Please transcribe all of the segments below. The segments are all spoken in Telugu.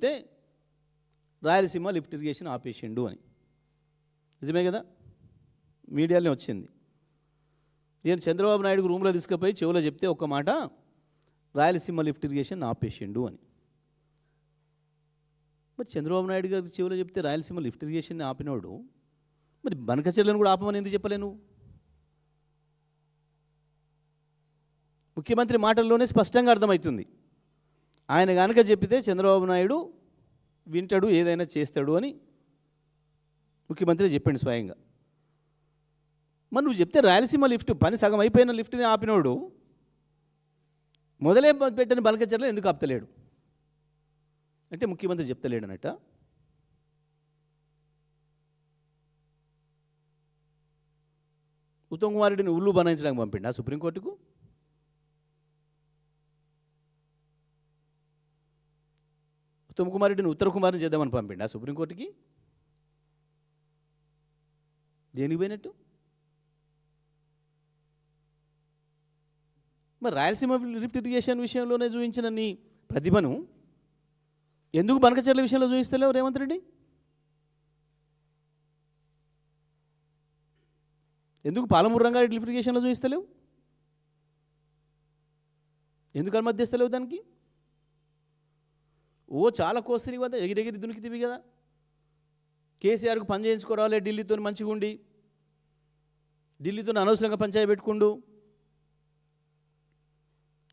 అయితే రాయలసీమ లిఫ్ట్ ఇరిగేషన్ ఆపేసిండు అని. నిజమే కదా, మీడియాలోనే వచ్చింది. నేను చంద్రబాబు నాయుడుకు రూమ్లో తీసుకుపోయి చెవిలో చెప్తే ఒక్క మాట, రాయలసీమ లిఫ్ట్ ఇరిగేషన్ ఆపేసిండు అని. మరి చంద్రబాబు నాయుడు గారికి చెవిలో చెప్తే రాయలసీమ లిఫ్ట్ ఇరిగేషన్ ఆపినోడు మరి బనకచెర్లను కూడా ఆపమని ఎందుకు చెప్పలేను? ముఖ్యమంత్రి మాటల్లోనే స్పష్టంగా అర్థమవుతుంది. ఆయన కనుక చెప్పితే చంద్రబాబు నాయుడు వింటాడు, ఏదైనా చేస్తాడు అని ముఖ్యమంత్రి చెప్పండి స్వయంగా. మరి నువ్వు చెప్తే రాయలసీమ లిఫ్ట్ పని సగం అయిపోయిన లిఫ్ట్ని ఆపినోడు మొదలే పెట్టని బనకచెర్ల ఎందుకు ఆపుతలేడు అంటే ముఖ్యమంత్రి చెప్తలేడు అన్నట్ట. ఉత్తమ్ కుమార్ రెడ్డిని ఉల్లు బనాయించడానికి పంపిండా సుప్రీంకోర్టుకు? ఉత్తమ్ కుమార్ రెడ్డిని ఉత్తర కుమార్ని చేద్దామని పంపిండా సుప్రీంకోర్టుకి? దేనికి పోయినట్టు? మరి రాయలసీమ లిఫ్ట్ ఇరిగేషన్ విషయంలోనే చూపించిన నీ ప్రతిభను ఎందుకు బనకచెర్ల విషయంలో చూపిస్తలేవు రేవంత్ రెడ్డి? ఎందుకు పాలమూరు రంగారెడ్డి లిఫ్ట్ ఇరిగేషన్లో చూపిస్తలేవు? ఎందుకు అనుమతిస్తలేవు దానికి? ఓ చాలా కోస్తరి కదా, ఎగిరెగిరి దునికితివి కదా. కేసీఆర్కు పని చేయించుకోరాలే ఢిల్లీతో మంచిగా ఉండి, ఢిల్లీతో అనవసరంగా పంచాయతీ పెట్టుకుండు,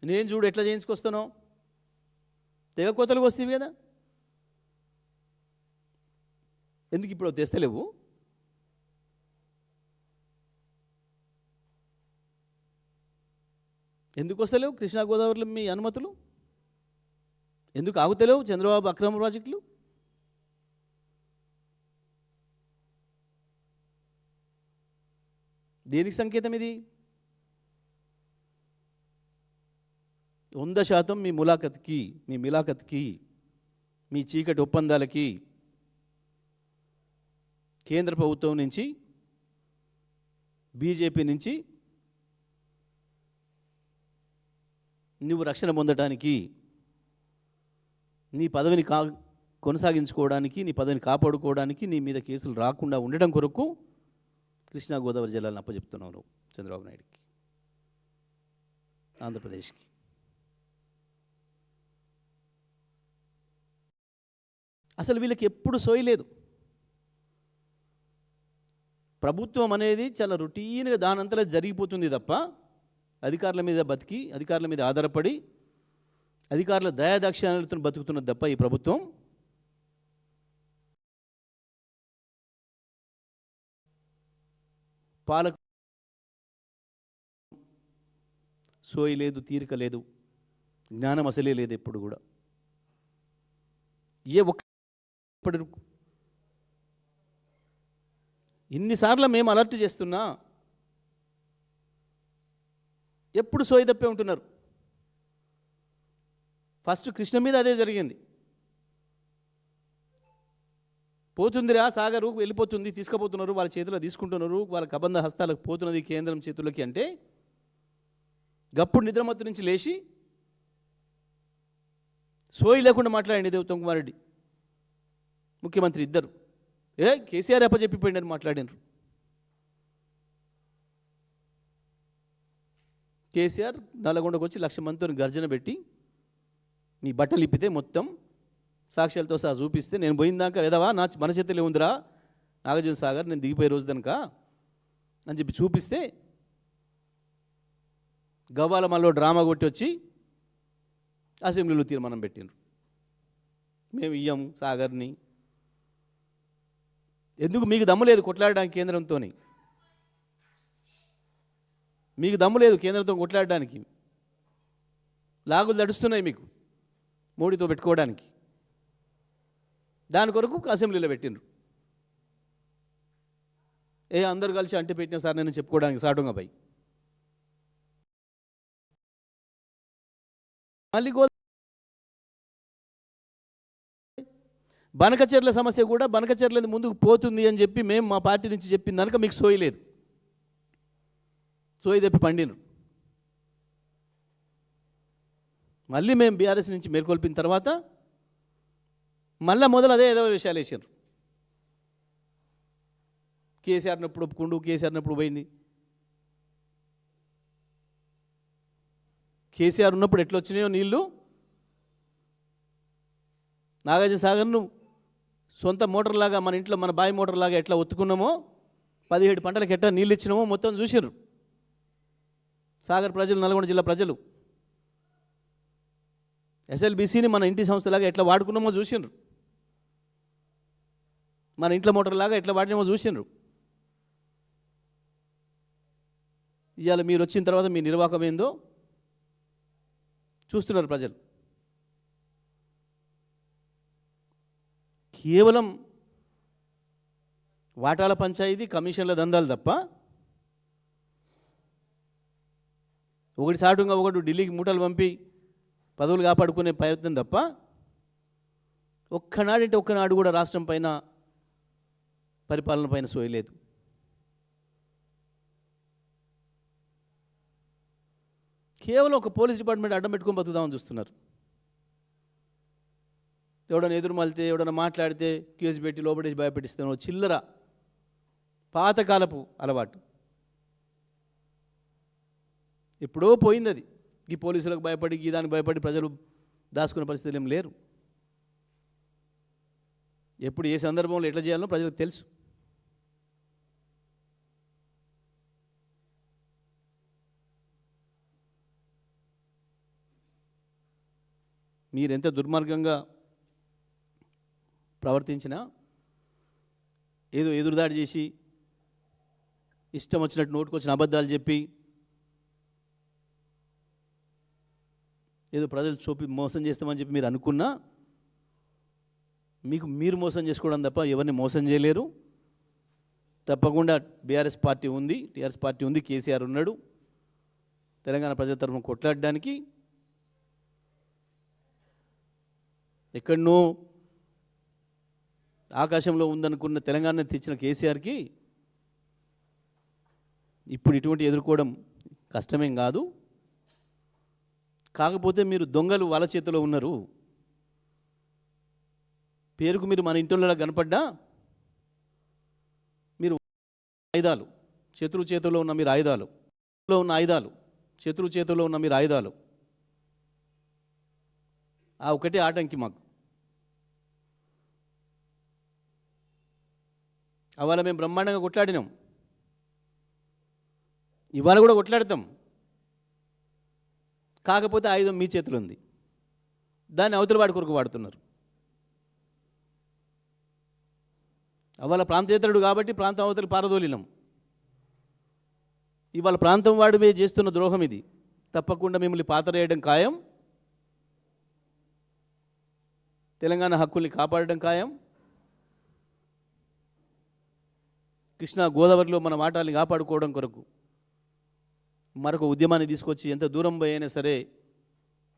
నేను చూడు ఎట్లా చేయించుకొస్తానో తెగ కోతలకు వస్తేవి కదా. ఎందుకు ఇప్పుడు తెస్తలేవు? ఎందుకు వస్తలేవు కృష్ణా గోదావరిలో మీ అనుమతులు? ఎందుకు ఆగుతలేవు చంద్రబాబు అక్రమ ప్రాజెక్టులు? దేనికి సంకేతం ఇది? 100% మీ మిలాఖత్కి మీ చీకటి ఒప్పందాలకి కేంద్ర ప్రభుత్వం నుంచి, బీజేపీ నుంచి నువ్వు రక్షణ పొందడానికి, నీ పదవిని కొనసాగించుకోవడానికి, నీ పదవిని కాపాడుకోవడానికి, నీ మీద కేసులు రాకుండా ఉండడం కొరకు కృష్ణా గోదావరి జిల్లాలను అప్పచెప్తున్నావు చంద్రబాబు నాయుడుకి, ఆంధ్రప్రదేశ్కి. అసలు వీళ్ళకి ఎప్పుడు సోయలేదు. ప్రభుత్వం అనేది చాలా రొటీన్గా దానంతలో జరిగిపోతుంది తప్ప అధికారుల మీద బతికి, అధికారుల మీద ఆధారపడి, అధికారుల దయాదాక్షిణ్యాలతో బతుకుతున్నది తప్ప ఈ ప్రభుత్వం పాలక సోయి లేదు, తీరిక లేదు, జ్ఞానం అసలే లేదు ఎప్పుడు కూడా. ఇన్నిసార్లు మేము అలర్ట్ చేస్తున్నా ఎప్పుడు సోయి తప్పే ఉంటున్నారు. ఫస్ట్ కృష్ణ మీద అదే జరిగింది. పోతుందిరా సాగరు, వెళ్ళిపోతుంది, తీసుకుపోతున్నారు, వాళ్ళ చేతిలో తీసుకుంటున్నారు, వాళ్ళ కబంధ హస్తాలకు పోతున్నది కేంద్రం చేతులకి అంటే గప్పుడు నిద్రమత్తు నుంచి లేచి సోయి లేకుండా మాట్లాడింది ఉత్తమ్ కుమార్ రెడ్డి ముఖ్యమంత్రి ఇద్దరు. కేసీఆర్ అప్పచెప్పిపోయిందని మాట్లాడినారు. కేసీఆర్ నల్లగొండకు వచ్చి 1,00,000 మందితో గర్జన పెట్టి నీ బట్టలు ఇప్పితే మొత్తం సాక్ష్యాలతో సహా చూపిస్తే, నేను పోయిందాక ఎదవా మన చేతిలో ఉందిరా నాగార్జున సాగర్, నేను దిగిపోయే రోజు దనక అని చెప్పి చూపిస్తే గవ్వాలమల్లో డ్రామా కొట్టి వచ్చి అసెంబ్లీలో తీర్మానం పెట్టినారు, మేము ఇయ్యం సాగర్ని. ఎందుకు? మీకు దమ్ము లేదు కొట్లాడడానికి కేంద్రంతో, మీకు దమ్ము లేదు కేంద్రంతో కొట్లాడడానికి. లాగులు దడుస్తున్నాయి మీకు మోడీతో పెట్టుకోవడానికి. దాని కొరకు అసెంబ్లీలో పెట్టిండ్రు. అందరు కలిసి అంటే పెట్టిన సార్ నేను చెప్పుకోవడానికి సాటుగా పోయి మళ్ళీ బనకచెర్ల సమస్య కూడా బనకచెర్ల ముందుకు పోతుంది అని చెప్పి మేము మా పార్టీ నుంచి చెప్పింది కనుక మీకు సోయి లేదు, సోయి తెప్పి పండినరు. మళ్ళీ మేము బీఆర్ఎస్ నుంచి మేల్కొల్పిన తర్వాత మళ్ళీ మొదలు అదే ఏదో విషయాలు వేసారు. కేసీఆర్ నప్పుడు ఒప్పుకుండు, కేసీఆర్ నప్పుడు పోయింది. కేసీఆర్ ఉన్నప్పుడు ఎట్లా వచ్చినాయో నీళ్ళు, నాగార్జున సాగర్ను సొంత మోటార్లాగా మన ఇంట్లో మన బావి మోటార్లాగా ఎట్లా ఒత్తుకున్నామో 17 పంటలకు ఎట్లా నీళ్ళు ఇచ్చినామో మొత్తం చూసిర్రు సాగర్ ప్రజలు, నల్గొండ జిల్లా ప్రజలు. ఎస్ఎల్బీసీని మన ఇంటి సంస్థలాగా ఎట్లా వాడుకున్నామో చూసిండ్రు, మన ఇంట్లో మోటార్లాగా ఎట్లా వాడినామో చూసిండ్రు. ఇవాళ మీరు వచ్చిన తర్వాత మీ నిర్వాహకం ఏందో చూస్తున్నారు ప్రజలు. కేవలం వాటాల పంచాయతీ, కమిషన్ల దందాలు తప్ప, ఒకటి సాటుగా ఒకటి ఢిల్లీకి మూటలు పంపి పదవులు కాపాడుకునే ప్రయత్నం తప్ప ఒక్కనాడు కూడా రాష్ట్రం పైన, పరిపాలన పైన సోయలేదు. కేవలం ఒక పోలీస్ డిపార్ట్మెంట్ అడ్డం పెట్టుకొని బతుకుదామని చూస్తున్నారు. ఎవడన్నా ఎదురు మలితే, ఎవడన్నా మాట్లాడితే కేసు పెట్టి లోపడేసి భయపెట్టిస్తాను, చిల్లర పాతకాలపు అలవాటు. ఎప్పుడో పోయింది అది. ఈ పోలీసులకు భయపడి, ఈ దానికి భయపడి ప్రజలు దాచుకునే పరిస్థితులు ఏం లేరు. ఎప్పుడు ఏ సందర్భంలో ఎట్లా చేయాలో ప్రజలకు తెలుసు. మీరెంత దుర్మార్గంగా ప్రవర్తించినా, ఏదో ఎదురుదాడి చేసి ఇష్టం వచ్చినట్టు నోటుకొచ్చిన అబద్ధాలు చెప్పి ఏదో ప్రజలు చూపి మోసం చేస్తామని చెప్పి మీరు అనుకున్నా, మీకు మీరు మోసం చేసుకోవడం తప్ప ఎవరిని మోసం చేయలేరు. తప్పకుండా బీఆర్ఎస్ పార్టీ ఉంది, టీఆర్ఎస్ పార్టీ ఉంది, కేసీఆర్ ఉన్నాడు. తెలంగాణ ప్రజల తరఫున కొట్లాడడానికి ఎక్కడనో ఆకాశంలో ఉందనుకున్న తెలంగాణ తెచ్చిన కేసీఆర్కి ఇప్పుడు ఇటువంటి ఎదుర్కోవడం కష్టమేం కాదు. కాకపోతే మీరు దొంగలు వాళ్ళ చేతిలో ఉన్నారు. పేరుకు మీరు మన ఇంట్లో కనపడ్డా మీరు ఆయుధాలు, శత్రువు చేతిలో ఉన్న మీరు ఆయుధాలు, శత్రువు చేతిలో ఉన్న మీరు ఆయుధాలు. ఆ ఒకటే ఆటంకి మాకు. అవాళ మేము బ్రహ్మాండంగా కొట్లాడినాం, ఇవాళ కూడా కొట్లాడతాం. కాకపోతే ఆయుధం మీ చేతిలో ఉంది, దాన్ని అవతల వాడి కొరకు వాడుతున్నారు. అవాళ ప్రాంతేతరుడు కాబట్టి ప్రాంతం అవతలి పారదోలినాం. ఇవాళ ప్రాంతం వాడివే చేస్తున్న ద్రోహం ఇది. తప్పకుండా మిమ్మల్ని పాతరేయడం ఖాయం, తెలంగాణ హక్కుల్ని కాపాడడం ఖాయం. కృష్ణా గోదావరిలో మన వాటాల్ని కాపాడుకోవడం కొరకు మరొక ఉద్యమాన్ని తీసుకొచ్చి ఎంత దూరం పోయినా సరే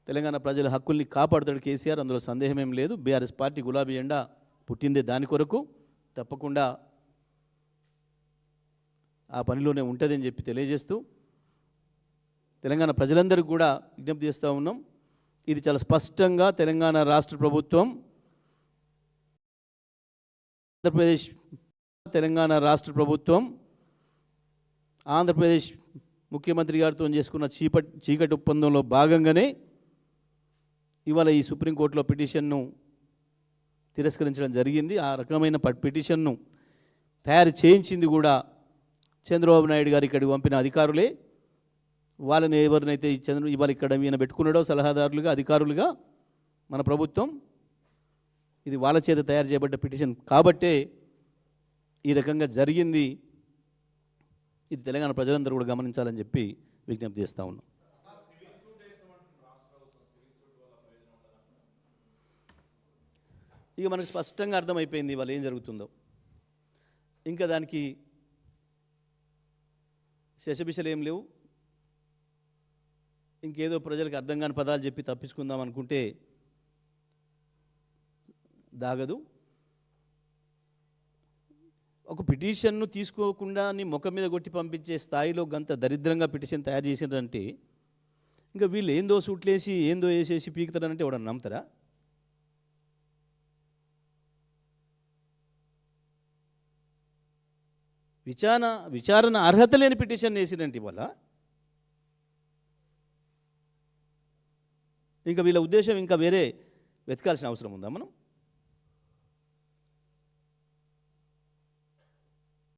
తెలంగాణ ప్రజల హక్కుల్ని కాపాడుతాడు కేసీఆర్, అందులో సందేహమేం లేదు. బీఆర్ఎస్ పార్టీ గులాబీ ఎండా పుట్టిందే దాని కొరకు. తప్పకుండా ఆ పనిలోనే ఉంటుందని చెప్పి తెలియజేస్తూ తెలంగాణ ప్రజలందరికీ కూడా విజ్ఞప్తి చేస్తూ ఉన్నాం. ఇది చాలా స్పష్టంగా తెలంగాణ రాష్ట్ర ప్రభుత్వం, తెలంగాణ రాష్ట్ర ప్రభుత్వం ఆంధ్రప్రదేశ్ ముఖ్యమంత్రి గారితో చేసుకున్న చీకటి ఒప్పందంలో భాగంగానే ఇవాళ ఈ సుప్రీంకోర్టులో పిటిషన్ను తిరస్కరించడం జరిగింది. ఆ రకమైన పిటిషన్ను తయారు చేయించింది కూడా చంద్రబాబు నాయుడు గారు ఇక్కడికి పంపిన అధికారులే. వాళ్ళని ఎవరినైతే ఇవాళ ఇక్కడ ఈయన పెట్టుకున్నాడో సలహాదారులుగా, అధికారులుగా మన ప్రభుత్వం, ఇది వాళ్ళ చేత తయారు చేయబడ్డ పిటిషన్ కాబట్టే ఈ రకంగా జరిగింది. ఇది తెలంగాణ ప్రజలందరూ కూడా గమనించాలని చెప్పి విజ్ఞప్తి చేస్తూ ఉన్నాం. ఇక మనకు స్పష్టంగా అర్థమైపోయింది ఇవాళ ఏం జరుగుతుందో. ఇంకా దానికి శశబిషలు ఏం లేవు. ఇంకేదో ప్రజలకు అర్థం కాని పదాలు చెప్పి తప్పించుకుందాం అనుకుంటే దాగదు. ఒక పిటిషన్ను తీసుకోకుండా నీ ముఖం మీద కొట్టి పంపించే స్థాయిలో గంత దరిద్రంగా పిటిషన్ తయారు చేసినారంటే ఇంకా వీళ్ళు ఏందో సూట్లేసి ఏందో వేసేసి పీకుతారంటే ఎవడన్నా నమ్ముతారా? విచారణ అర్హత లేని పిటిషన్ వేసిరంటే వల్ల ఇంకా వీళ్ళ ఉద్దేశం ఇంకా వేరే వెతకాల్సిన అవసరం ఉందా మనం?